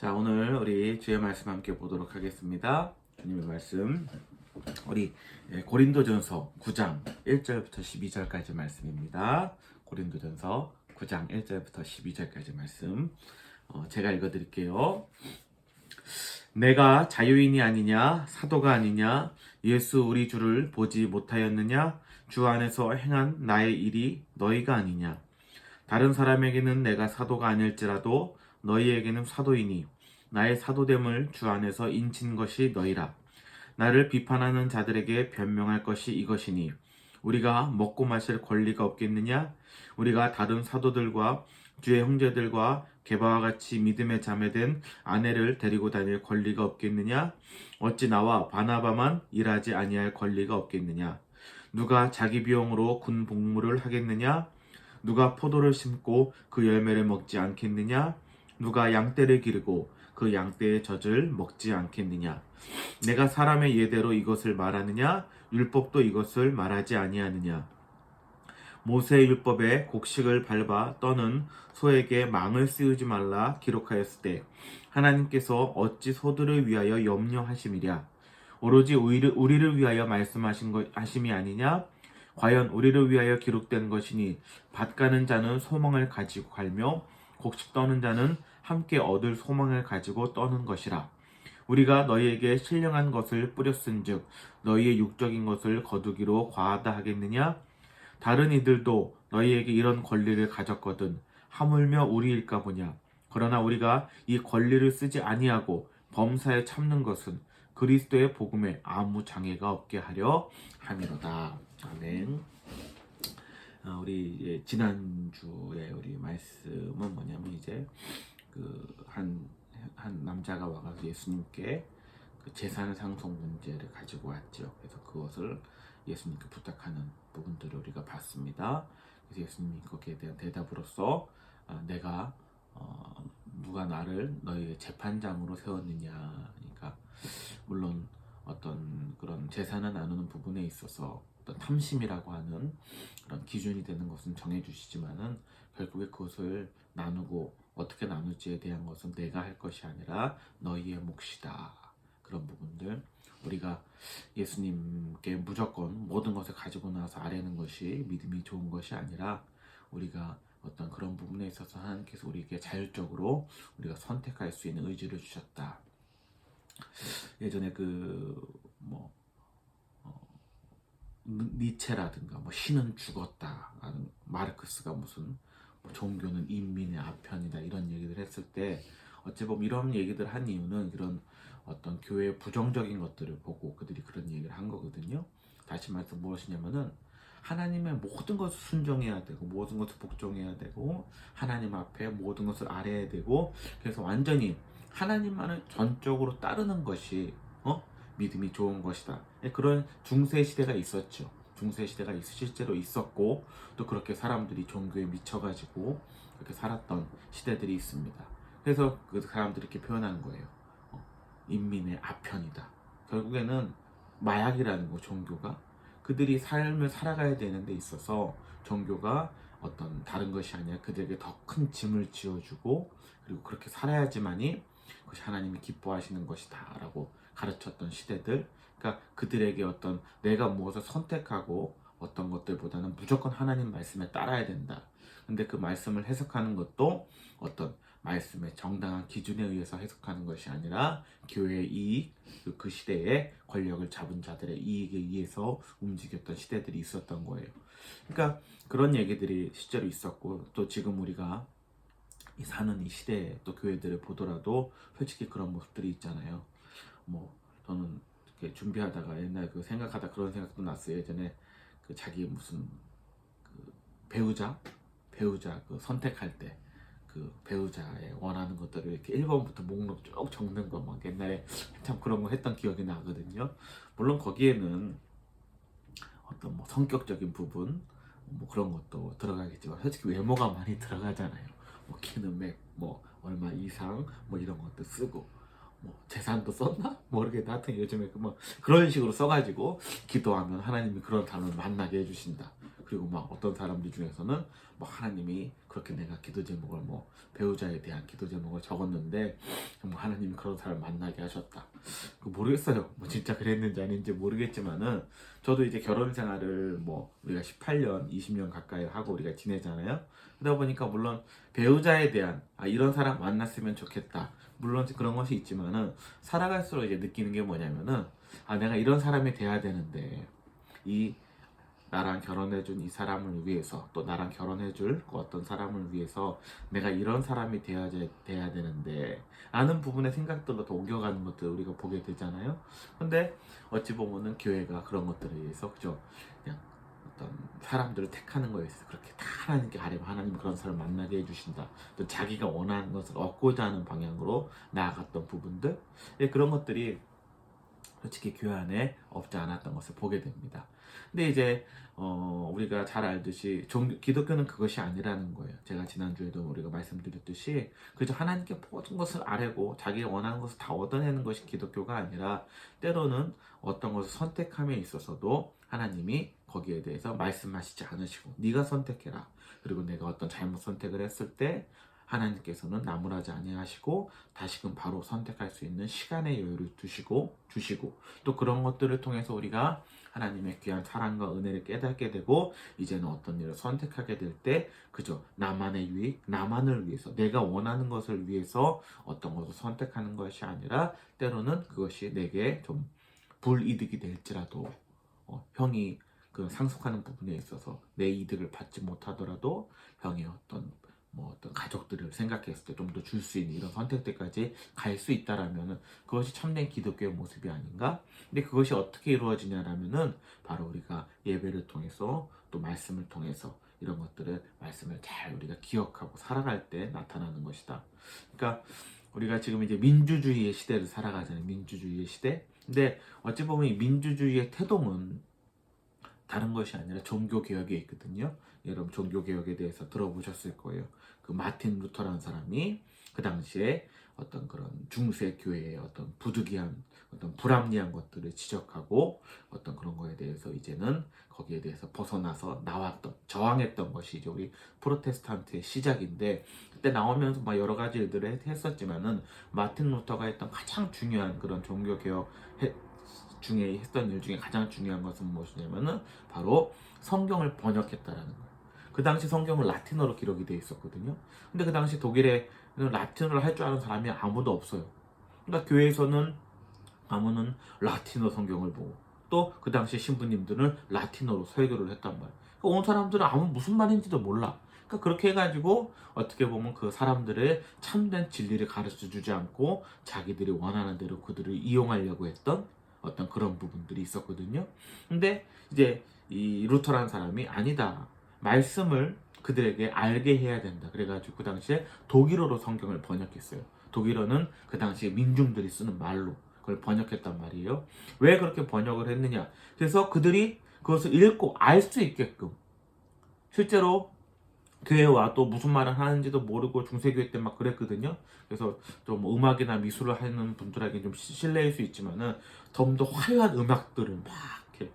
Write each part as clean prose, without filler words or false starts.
자, 오늘 우리 주의 말씀 함께 보도록 하겠습니다. 주님의 말씀, 우리 고린도전서 9장 1절부터 12절까지 말씀입니다. 고린도전서 9장 1절부터 12절까지 말씀 제가 읽어드릴게요. 내가 자유인이 아니냐, 사도가 아니냐, 예수 우리 주를 보지 못하였느냐, 주 안에서 행한 나의 일이 너희가 아니냐. 다른 사람에게는 내가 사도가 아닐지라도 너희에게는 사도이니 나의 사도됨을 주 안에서 인친 것이 너희라. 나를 비판하는 자들에게 변명할 것이 이것이니 우리가 먹고 마실 권리가 없겠느냐? 우리가 다른 사도들과 주의 형제들과 게바와 같이 믿음의 자매된 아내를 데리고 다닐 권리가 없겠느냐? 어찌 나와 바나바만 일하지 아니할 권리가 없겠느냐? 누가 자기 비용으로 군 복무를 하겠느냐? 누가 포도를 심고 그 열매를 먹지 않겠느냐? 누가 양떼를 기르고 그 양떼의 젖을 먹지 않겠느냐? 내가 사람의 예대로 이것을 말하느냐? 율법도 이것을 말하지 아니하느냐? 모세의 율법에 곡식을 밟아 떠는 소에게 망을 씌우지 말라 기록하였을 때 하나님께서 어찌 소들을 위하여 염려하심이랴? 오로지 우리를 위하여 하심이 아니냐? 과연 우리를 위하여 기록된 것이니 밭 가는 자는 소망을 가지고 갈며 곡식 떠는 자는 함께 얻을 소망을 가지고 떠는 것이라. 우리가 너희에게 신령한 것을 뿌렸은즉 너희의 육적인 것을 거두기로 과하다 하겠느냐? 다른 이들도 너희에게 이런 권리를 가졌거든 하물며 우리일까 보냐. 그러나 우리가 이 권리를 쓰지 아니하고 범사에 참는 것은 그리스도의 복음에 아무 장애가 없게 하려 함이로다. 아멘. 우리 지난주에 우리 말씀은 뭐냐면 이제 한 남자가 와가지고 예수님께 그 재산 상속 문제를 가지고 왔죠. 그래서 그것을 예수님께 부탁하는 부분들을 우리가 봤습니다. 그래서 예수님이 거기에 대한 대답으로서 내가 누가 나를 너희의 재판장으로 세웠느냐. 그러니까 물론 어떤 그런 재산을 나누는 부분에 있어서 어떤 탐심이라고 하는 그런 기준이 되는 것은 정해주시지만은 결국에 그것을 나누고 어떻게 나눌지에 대한 것은 내가 할 것이 아니라 너희의 몫이다. 그런 부분들 우리가 예수님께 무조건 모든 것을 가지고 나서 아뢰는 것이 믿음이 좋은 것이 아니라 우리가 어떤 그런 부분에 있어서 하나님께서 우리에게 자율적으로 우리가 선택할 수 있는 의지를 주셨다. 예전에 니체라든가 신은 죽었다 하는 마르크스가 무슨 종교는 인민의 아편이다 이런 얘기를 했을 때 어찌 보면 이런 얘기들 한 이유는 이런 어떤 교회의 부정적인 것들을 보고 그들이 그런 얘기를 한 거거든요. 다시 말해서 무엇이냐면은 하나님의 모든 것을 순종해야 되고 모든 것을 복종해야 되고 하나님 앞에 모든 것을 아뢰야 되고 그래서 완전히 하나님만을 전적으로 따르는 것이 믿음이 좋은 것이다. 그런 중세 시대가 있었죠. 중세 시대가 실제로 있었고 또 그렇게 사람들이 종교에 미쳐가지고 그렇게 살았던 시대들이 있습니다. 그래서 그 사람들이 이렇게 표현하는 거예요. 인민의 아편이다. 결국에는 마약이라는 거 종교가 그들이 삶을 살아가야 되는 데 있어서 종교가 어떤 다른 것이 아니라 그들에게 더 큰 짐을 지어주고 그리고 그렇게 살아야지만이 그것이 하나님이 기뻐하시는 것이다 라고 가르쳤던 시대들. 그러니까 그들에게 어떤 내가 무엇을 선택하고 어떤 것들보다는 무조건 하나님 말씀에 따라야 된다. 근데 그 말씀을 해석하는 것도 어떤 말씀의 정당한 기준에 의해서 해석하는 것이 아니라 교회의 이익, 그 시대에 권력을 잡은 자들의 이익에 의해서 움직였던 시대들이 있었던 거예요. 그러니까 그런 얘기들이 실제로 있었고 또 지금 우리가 사는 이 시대에 또 교회들을 보더라도 솔직히 그런 모습들이 있잖아요. 저는 이렇게 준비하다가 옛날 생각하다 그런 생각도 났어요. 예전에 자기 무슨 배우자 선택할 때 그 배우자의 원하는 것들을 이렇게 1번부터 목록 쭉 적는 거 막 옛날에 참 그런 거 했던 기억이 나거든요. 물론 거기에는 어떤 성격적인 부분 그런 것도 들어가겠지만 솔직히 외모가 많이 들어가잖아요. 키는 얼마 이상 이런 것도 쓰고 재산도 썼나? 모르겠다. 하여튼 요즘에 그런 식으로 써가지고 기도하면 하나님이 그런 사람을 만나게 해주신다. 그리고 막 어떤 사람들 중에서는 뭐 하나님이 그렇게 내가 기도 제목을 뭐 배우자에 대한 기도 제목을 적었는데 뭐 하나님이 그런 사람 만나게 하셨다. 모르겠어요. 뭐 진짜 그랬는지 아닌지 모르겠지만은 저도 이제 결혼 생활을 뭐 우리가 18년, 20년 가까이 하고 우리가 지내잖아요. 그러다 보니까 물론 배우자에 대한 이런 사람 만났으면 좋겠다. 물론 그런 것이 있지만은 살아갈수록 이제 느끼는 게 뭐냐면은 내가 이런 사람이 돼야 되는데 이 나랑 결혼해준 이 사람을 위해서 또 나랑 결혼해줄 그 어떤 사람을 위해서 내가 이런 사람이 돼야 되는데 라는 부분의 생각들로 더 옮겨가는 것들 우리가 보게 되잖아요. 근데 어찌 보면은 교회가 그런 것들에 의해서 그죠, 그냥 어떤 사람들을 택하는 거에 있어서 그렇게 다 하나님께 아뢰면 하나님 그런 사람을 만나게 해주신다, 또 자기가 원하는 것을 얻고자 하는 방향으로 나아갔던 부분들, 그런 것들이 솔직히 교회 안에 없지 않았던 것을 보게 됩니다. 근데 이제 우리가 잘 알듯이 기독교는 그것이 아니라는 거예요. 제가 지난주에도 우리가 말씀드렸듯이 그저 하나님께 모든 것을 아뢰고 자기가 원하는 것을 다 얻어내는 것이 기독교가 아니라 때로는 어떤 것을 선택함에 있어서도 하나님이 거기에 대해서 말씀하시지 않으시고 네가 선택해라. 그리고 내가 어떤 잘못 선택을 했을 때 하나님께서는 나무라지 아니하시고 다시금 바로 선택할 수 있는 시간의 여유를 주시고 또 그런 것들을 통해서 우리가 하나님의 귀한 사랑과 은혜를 깨닫게 되고 이제는 어떤 일을 선택하게 될 때 그저 나만의 유익, 나만을 위해서 내가 원하는 것을 위해서 어떤 것을 선택하는 것이 아니라 때로는 그것이 내게 좀 불이득이 될지라도 형이 그 상속하는 부분에 있어서 내 이득을 받지 못하더라도 형의 어떤 가족들을 생각했을 때 좀 더 줄 수 있는 이런 선택들까지 갈 수 있다라면은 그것이 참된 기독교의 모습이 아닌가? 근데 그것이 어떻게 이루어지냐라면은 바로 우리가 예배를 통해서 또 말씀을 통해서 이런 것들을 말씀을 잘 우리가 기억하고 살아갈 때 나타나는 것이다. 그러니까 우리가 지금 이제 민주주의의 시대를 살아가잖아요. 민주주의의 시대. 근데 어찌 보면 이 민주주의의 태동은 다른 것이 아니라 종교개혁에 있거든요. 여러분 종교개혁에 대해서 들어보셨을 거예요. 그 마틴 루터라는 사람이 그 당시에 어떤 그런 중세 교회의 어떤 부득이한 어떤 불합리한 것들을 지적하고 어떤 그런 거에 대해서 이제는 거기에 대해서 벗어나서 나왔던 저항했던 것이 이제 우리 프로테스탄트의 시작인데, 그때 나오면서 막 여러 가지 일들을 했었지만은 마틴 루터가 했던 가장 중요한 그런 종교개혁 중에 했던 일 중에 가장 중요한 것은 무엇이냐면은 바로 성경을 번역했다라는 거예요. 그 당시 성경은 라틴어로 기록이 되어 있었거든요. 근데 그 당시 독일에 라틴어를 할 줄 아는 사람이 아무도 없어요. 그러니까 교회에서는 아무는 라틴어 성경을 보고 또 그 당시 신부님들은 라틴어로 설교를 했단 말이에요. 그러니까 온 사람들은 아무 무슨 말인지도 몰라. 그러니까 그렇게 해가지고 어떻게 보면 그 사람들의 참된 진리를 가르쳐 주지 않고 자기들이 원하는 대로 그들을 이용하려고 했던 어떤 그런 부분들이 있었거든요. 근데 이제 이 루터라는 사람이 아니다, 말씀을 그들에게 알게 해야 된다. 그래가지고 그 당시에 독일어로 성경을 번역했어요. 독일어는 그 당시에 민중들이 쓰는 말로 그걸 번역했단 말이에요. 왜 그렇게 번역을 했느냐? 그래서 그들이 그것을 읽고 알 수 있게끔, 실제로 교회 와도 무슨 말을 하는지도 모르고 중세교회 때 막 그랬거든요. 그래서 좀 음악이나 미술을 하는 분들에게 좀 실례일 수 있지만은 좀 더 화려한 음악들을 막 이렇게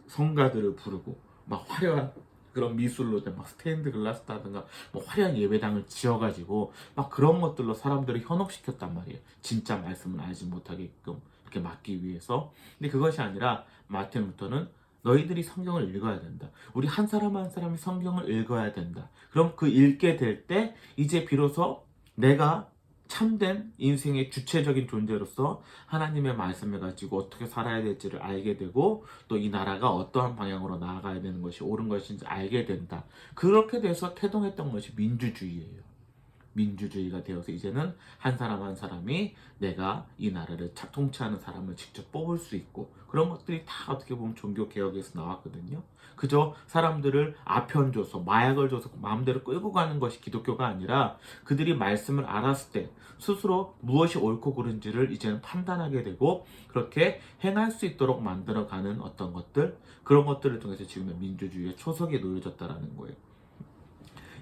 성가들을 부르고 막 화려한 그런 미술로 막 스테인드 글라스라든가 뭐 화려한 예배당을 지어가지고 막 그런 것들로 사람들을 현혹시켰단 말이에요. 진짜 말씀을 알지 못하게끔 이렇게 막기 위해서. 근데 그것이 아니라 마틴 루터는 너희들이 성경을 읽어야 된다. 우리 한 사람 한 사람이 성경을 읽어야 된다. 그럼 그 읽게 될 때 이제 비로소 내가 참된 인생의 주체적인 존재로서 하나님의 말씀을 가지고 어떻게 살아야 될지를 알게 되고 또 이 나라가 어떠한 방향으로 나아가야 되는 것이 옳은 것인지 알게 된다. 그렇게 돼서 태동했던 것이 민주주의예요. 민주주의가 되어서 이제는 한 사람 한 사람이 내가 이 나라를 통치하는 사람을 직접 뽑을 수 있고, 그런 것들이 다 어떻게 보면 종교 개혁에서 나왔거든요. 그저 사람들을 아편 줘서 마약을 줘서 마음대로 끌고 가는 것이 기독교가 아니라 그들이 말씀을 알았을 때 스스로 무엇이 옳고 그른지를 이제는 판단하게 되고 그렇게 행할 수 있도록 만들어가는 어떤 것들, 그런 것들을 통해서 지금의 민주주의의 초석이 놓여졌다라는 거예요.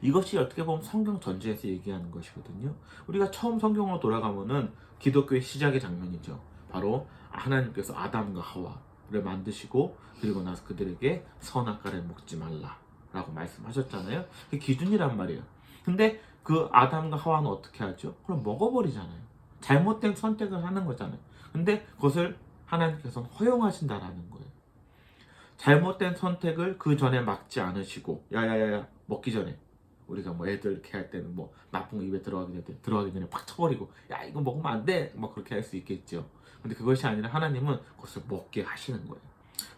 이것이 어떻게 보면 성경 전체에서 얘기하는 것이거든요. 우리가 처음 성경으로 돌아가면은 기독교의 시작의 장면이죠. 바로 하나님께서 아담과 하와를 만드시고 그리고 나서 그들에게 선악과를 먹지 말라 라고 말씀하셨잖아요. 그게 기준이란 말이에요. 근데 그 아담과 하와는 어떻게 하죠? 그럼 먹어버리잖아요. 잘못된 선택을 하는 거잖아요. 근데 그것을 하나님께서는 허용하신다라는 거예요. 잘못된 선택을 그 전에 막지 않으시고, 야야야야, 먹기 전에 우리가 뭐 애들 이렇게 할 때는 뭐 나쁜 거 입에 들어가기 전에 팍 쳐버리고, 야 이거 먹으면 안 돼, 막 그렇게 할 수 있겠죠. 근데 그것이 아니라 하나님은 그것을 먹게 하시는 거예요.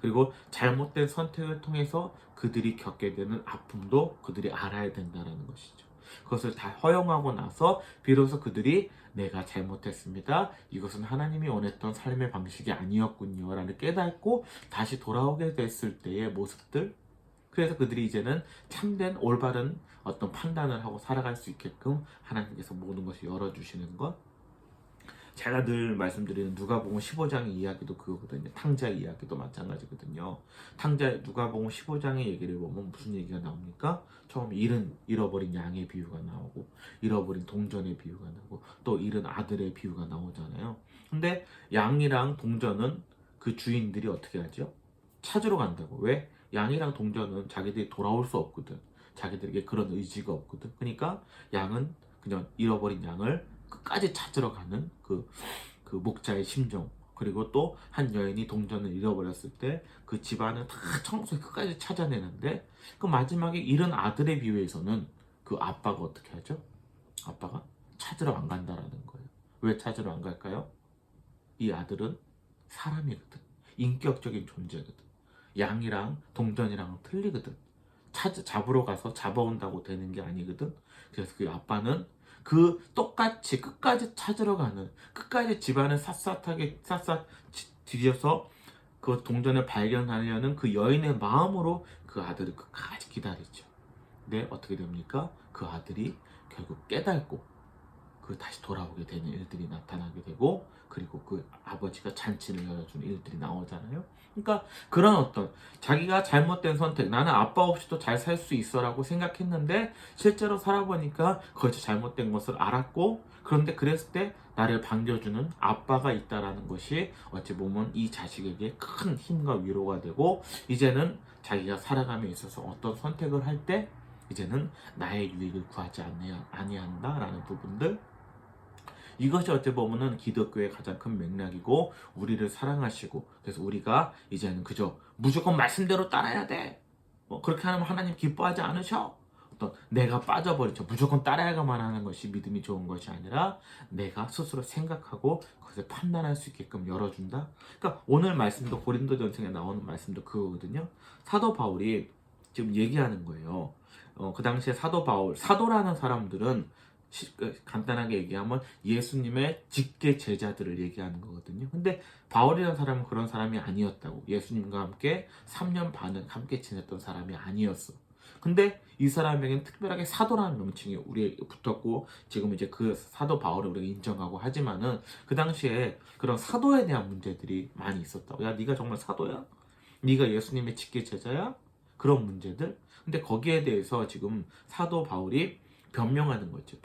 그리고 잘못된 선택을 통해서 그들이 겪게 되는 아픔도 그들이 알아야 된다는 것이죠. 그것을 다 허용하고 나서 비로소 그들이 내가 잘못했습니다, 이것은 하나님이 원했던 삶의 방식이 아니었군요 라는 깨닫고 다시 돌아오게 됐을 때의 모습들, 그래서 그들이 이제는 참된 올바른 어떤 판단을 하고 살아갈 수 있게끔 하나님께서 모든 것을 열어주시는 것. 제가 늘 말씀드리는 누가복음 15장의 이야기도 그거거든요. 탕자 이야기도 마찬가지거든요. 누가복음 15장의 얘기를 보면 무슨 얘기가 나옵니까? 처음 잃어버린 양의 비유가 나오고, 잃어버린 동전의 비유가 나오고, 또 잃은 아들의 비유가 나오잖아요. 근데 양이랑 동전은 그 주인들이 어떻게 하죠? 찾으러 간다고. 왜? 양이랑 동전은 자기들이 돌아올 수 없거든. 자기들에게 그런 의지가 없거든. 그러니까 양은 그냥 잃어버린 양을 끝까지 찾으러 가는 그 목자의 심정. 그리고 또 한 여인이 동전을 잃어버렸을 때 그 집안을 다 청소해 끝까지 찾아내는데, 그 마지막에 잃은 아들의 비유에서는 그 아빠가 어떻게 하죠? 아빠가 찾으러 안 간다라는 거예요. 왜 찾으러 안 갈까요? 이 아들은 사람이거든. 인격적인 존재거든. 양이랑 동전이랑 틀리거든. 잡으러 가서 잡아온다고 되는 게 아니거든. 그래서 그 아빠는 그 똑같이 끝까지 찾으러 가는, 끝까지 집안을 샅샅 뒤져서 그 동전을 발견하려는 그 여인의 마음으로 그 아들을 끝까지 기다리죠. 근데 어떻게 됩니까? 그 아들이 결국 깨닫고 그 다시 돌아오게 되는 일들이 나타나게 되고, 그리고 그 아버지가 잔치를 열어주는 일들이 나오잖아요. 그러니까 그런 어떤 자기가 잘못된 선택, 나는 아빠 없이도 잘 살 수 있어라고 생각했는데 실제로 살아보니까 그것이 잘못된 것을 알았고, 그런데 그랬을 때 나를 반겨주는 아빠가 있다라는 것이 어찌 보면 이 자식에게 큰 힘과 위로가 되고, 이제는 자기가 살아감에 있어서 어떤 선택을 할 때 이제는 나의 유익을 구하지 아니한다라는 부분들, 이것이 어찌 보면은 기독교의 가장 큰 맥락이고, 우리를 사랑하시고, 그래서 우리가 이제는 그저 무조건 말씀대로 따라야 돼, 그렇게 하면 하나님 기뻐하지 않으셔, 어떤 내가 빠져버리죠. 무조건 따라야만 하는 것이 믿음이 좋은 것이 아니라 내가 스스로 생각하고 그것을 판단할 수 있게끔 열어준다. 그러니까 오늘 말씀도 고린도전서에 나오는 말씀도 그거거든요. 사도 바울이 지금 얘기하는 거예요. 그 당시에 사도라는 사람들은 간단하게 얘기하면 예수님의 직계 제자들을 얘기하는 거거든요. 근데 바울이라는 사람은 그런 사람이 아니었다고. 예수님과 함께 3년 반을 함께 지냈던 사람이 아니었어. 근데 이 사람에게는 특별하게 사도라는 명칭이 우리에 붙었고, 지금 이제 그 사도 바울을 우리가 인정하고 하지만은 그 당시에 그런 사도에 대한 문제들이 많이 있었다고. 야, 네가 정말 사도야? 네가 예수님의 직계 제자야? 그런 문제들. 근데 거기에 대해서 지금 사도 바울이 변명하는 거죠.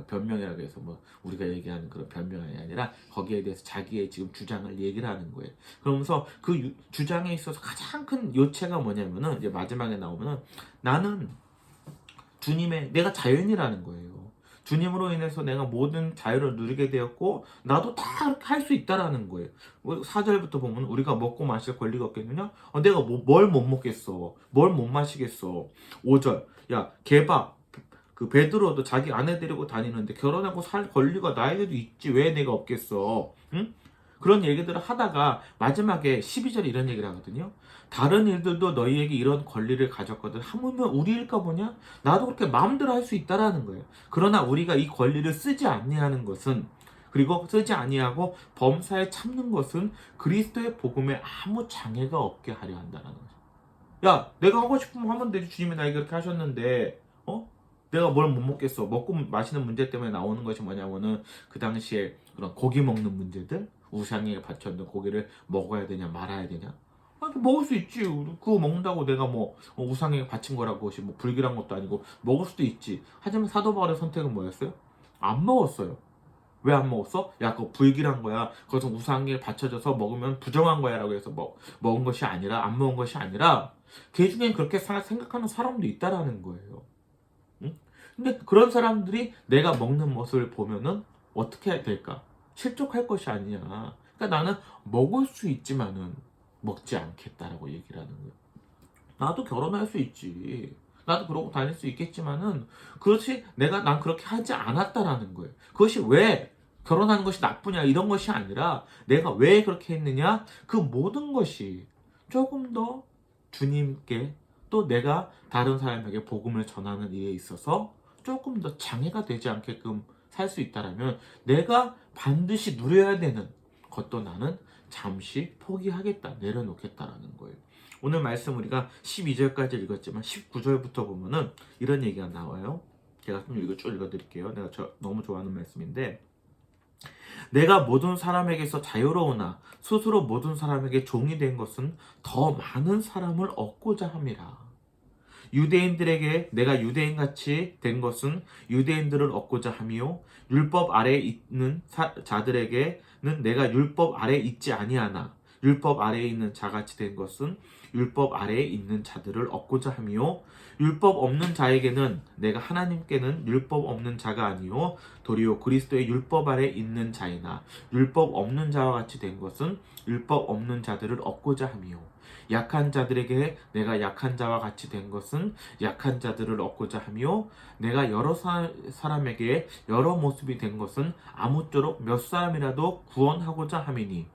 변명이라고 해서 뭐 우리가 얘기하는 그런 변명이 아니라 거기에 대해서 자기의 지금 주장을 얘기를 하는 거예요. 그러면서 그 주장에 있어서 가장 큰 요체가 뭐냐면은 이제 마지막에 나오면은 나는 내가 자연이라는 거예요. 주님으로 인해서 내가 모든 자유를 누리게 되었고 나도 다 할 수 있다라는 거예요. 4절부터 보면 우리가 먹고 마실 권리가 없겠느냐? 내가 뭘 못 먹겠어. 뭘 못 마시겠어. 5절, 야 개바 그 베드로도 자기 아내 데리고 다니는데 결혼하고 살 권리가 나에게도 있지, 왜 내가 없겠어? 응? 그런 얘기들을 하다가 마지막에 12절에 이런 얘기를 하거든요. 다른 일들도 너희에게 이런 권리를 가졌거든. 하물며 우리일까 보냐? 나도 그렇게 마음대로 할 수 있다라는 거예요. 그러나 우리가 이 권리를 쓰지 아니하는 것은, 그리고 쓰지 아니하고 범사에 참는 것은 그리스도의 복음에 아무 장애가 없게 하려 한다는 거죠. 야, 내가 하고 싶으면 하면 되지. 주님이 나에게 그렇게 하셨는데, 내가 뭘 못 먹겠어. 먹고 마시는 문제 때문에 나오는 것이 뭐냐면은 그 당시에 그런 고기 먹는 문제들, 우상에게 바쳤던 고기를 먹어야 되냐 말아야 되냐. 먹을 수 있지. 그거 먹는다고 내가 뭐 우상에게 바친 거라고, 그것이 뭐 불길한 것도 아니고 먹을 수도 있지. 하지만 사도 바울의 선택은 뭐였어요? 안 먹었어요. 왜 안 먹었어? 야, 그거 불길한 거야. 그것은 우상에게 바쳐져서 먹으면 부정한 거야 라고 해서 먹은 것이 아니라, 안 먹은 것이 아니라, 걔 중엔 그렇게 생각하는 사람도 있다라는 거예요. 응? 근데 그런 사람들이 내가 먹는 모습을 보면은 어떻게 해야 될까? 실족할 것이 아니야. 그러니까 나는 먹을 수 있지만은 먹지 않겠다라고 얘기를 하는 거예요. 나도 결혼할 수 있지. 나도 그러고 다닐 수 있겠지만은 그렇지 난 그렇게 하지 않았다라는 거예요. 그것이 왜 결혼하는 것이 나쁘냐 이런 것이 아니라 내가 왜 그렇게 했느냐 그 모든 것이 조금 더 주님께 또 내가 다른 사람에게 복음을 전하는 일에 있어서 조금 더 장애가 되지 않게끔 살 수 있다라면 내가 반드시 누려야 되는 것도 나는 잠시 포기하겠다 내려놓겠다라는 거예요. 오늘 말씀 우리가 12절까지 읽었지만 19절부터 보면은 이런 얘기가 나와요. 제가 좀 쭉 읽어드릴게요. 내가 너무 좋아하는 말씀인데 내가 모든 사람에게서 자유로우나 스스로 모든 사람에게 종이 된 것은 더 많은 사람을 얻고자 함이라. 유대인들에게 내가 유대인같이 된 것은 유대인들을 얻고자 함이요 율법 아래에 있는 자들에게는 내가 율법 아래에 있지 아니하나 율법 아래에 있는 자같이 된 것은 율법 아래에 있는 자들을 얻고자 함이요 율법 없는 자에게는 내가 하나님께는 율법 없는 자가 아니요 도리어 그리스도의 율법 아래에 있는 자이나 율법 없는 자와 같이 된 것은 율법 없는 자들을 얻고자 함이요 약한 자들에게 내가 약한 자와 같이 된 것은 약한 자들을 얻고자 하며 내가 여러 사람에게 여러 모습이 된 것은 아무쪼록 몇 사람이라도 구원하고자 함이니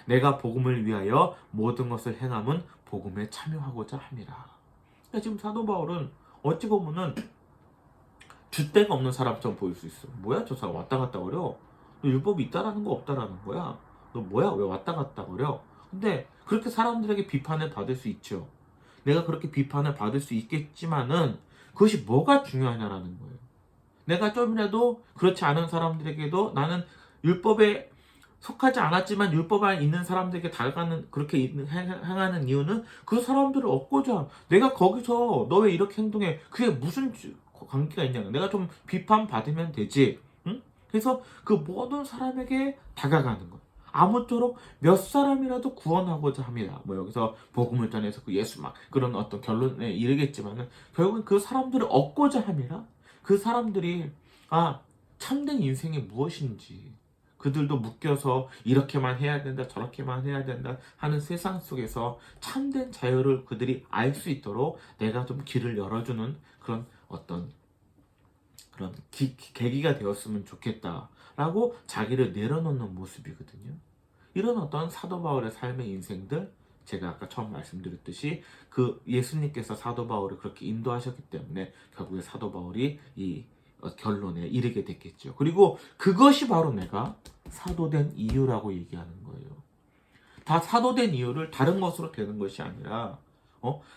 내가 복음을 위하여 모든 것을 행함은 복음에 참여하고자 함이라. 그러니까 지금 사도 바울은 어찌 보면은 줏대가 없는 사람처럼 보일 수 있어. 뭐야 저 사람 왔다 갔다 거려? 너 율법이 있다라는 거 없다라는 거야? 너 뭐야 왜 왔다 갔다 거려? 근데 그렇게 사람들에게 비판을 받을 수 있죠. 내가 그렇게 비판을 받을 수 있겠지만은 그것이 뭐가 중요하냐라는 거예요. 내가 좀이라도 그렇지 않은 사람들에게도 나는 율법에 속하지 않았지만 율법 안에 있는 사람들에게 다가가는 그렇게 행하는 이유는 그 사람들을 얻고자 내가 거기서 너 왜 이렇게 행동해 그게 무슨 관계가 있냐 내가 좀 비판받으면 되지 응? 그래서 그 모든 사람에게 다가가는 거야 아무쪼록 몇 사람이라도 구원하고자 합니다. 뭐 여기서 복음을 전해서 그 예수 막 그런 어떤 결론에 이르겠지만은 결국은 그 사람들을 얻고자 함이라 그 사람들이 참된 인생이 무엇인지 그들도 묶여서 이렇게만 해야 된다 저렇게만 해야 된다 하는 세상 속에서 참된 자유를 그들이 알 수 있도록 내가 좀 길을 열어주는 그런 어떤 그런 계기가 되었으면 좋겠다라고 자기를 내려놓는 모습이거든요. 이런 어떤 사도 바울의 삶의 인생들 제가 아까 처음 말씀드렸듯이 그 예수님께서 사도 바울을 그렇게 인도하셨기 때문에 결국에 사도 바울이 이 결론에 이르게 됐겠죠. 그리고 그것이 바로 내가 사도된 이유라고 얘기하는 거예요. 다 사도된 이유를 다른 것으로 되는 것이 아니라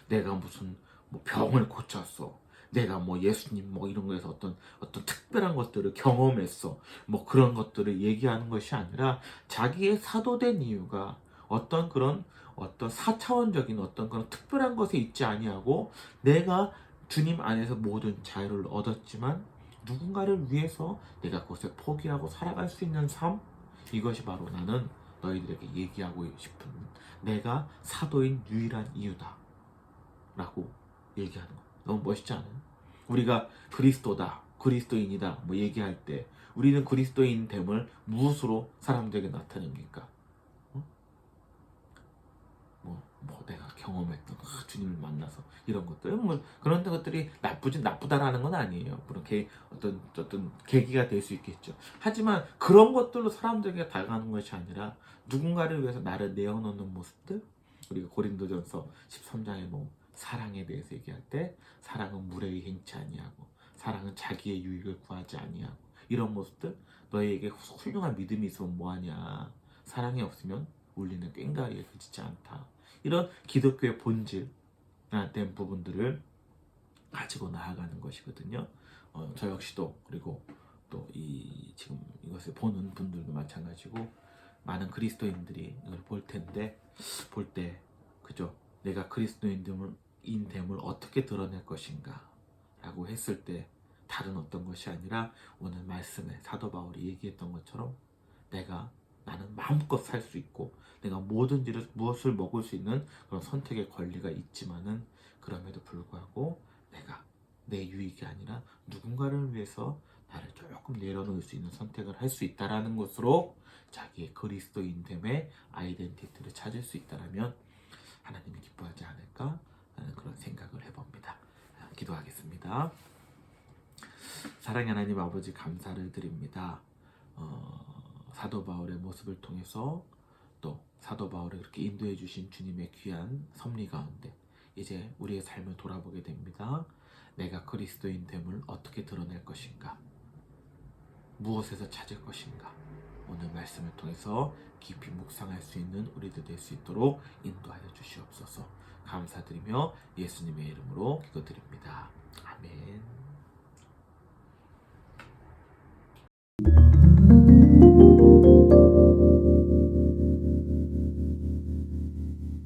내가 무슨 뭐 병을 고쳤어. 내가 뭐 예수님 뭐 이런 거에서 어떤 특별한 것들을 경험했어. 뭐 그런 것들을 얘기하는 것이 아니라 자기의 사도된 이유가 어떤 그런 어떤 4차원적인 어떤 그런 특별한 것에 있지 아니하고 내가 주님 안에서 모든 자유를 얻었지만 누군가를 위해서 내가 그것을 포기하고 살아갈 수 있는 삶 이것이 바로 나는 너희들에게 얘기하고 싶은 내가 사도인 유일한 이유다 라고 얘기하는 거 너무 멋있지 않아요? 우리가 그리스도다 그리스도인이다 뭐 얘기할 때 우리는 그리스도인됨을 무엇으로 사람들에게 나타냅니까? 뭐 내가 경험했던 주님을 만나서 이런 것들 뭐 그런 것들이 나쁘다라는 건 아니에요. 물론 어떤 계기가 될 수 있겠죠. 하지만 그런 것들로 사람들에게 다가가는 것이 아니라 누군가를 위해서 나를 내어놓는 모습들 우리가 고린도전서 13장에 뭐 사랑에 대해서 얘기할 때 사랑은 물에 행치 아니하고 사랑은 자기의 유익을 구하지 아니하고 이런 모습들 너희에게 훌륭한 믿음이 있으면 뭐하냐 사랑이 없으면 울리는 꽹과리에 그치지 않다. 이런 기독교의 본질된 부분들을 가지고 나아가는 것이거든요. 저 역시도 그리고 또 이 지금 이것을 보는 분들도 마찬가지고 많은 그리스도인들이 이걸 볼 텐데 볼 때 그죠? 내가 그리스도인됨을 어떻게 드러낼 것인가 라고 했을 때 다른 어떤 것이 아니라 오늘 말씀에 사도 바울이 얘기했던 것처럼 나는 마음껏 살 수 있고 내가 뭐든지를 무엇을 먹을 수 있는 그런 선택의 권리가 있지만은 그럼에도 불구하고 내가 내 유익이 아니라 누군가를 위해서 나를 조금 내려놓을 수 있는 선택을 할 수 있다라는 것으로 자기의 그리스도인됨의 아이덴티티를 찾을 수 있다라면 하나님이 기뻐하지 않을까 하는 그런 생각을 해봅니다. 기도하겠습니다. 사랑의 하나님 아버지, 감사를 드립니다. 사도 바울의 모습을 통해서 또 사도 바울을 그렇게 인도해 주신 주님의 귀한 섭리 가운데 이제 우리의 삶을 돌아보게 됩니다. 내가 그리스도인 됨을 어떻게 드러낼 것인가? 무엇에서 찾을 것인가? 오늘 말씀을 통해서 깊이 묵상할 수 있는 우리들 될 수 있도록 인도하여 주시옵소서. 감사드리며 예수님의 이름으로 기도드립니다. 아멘.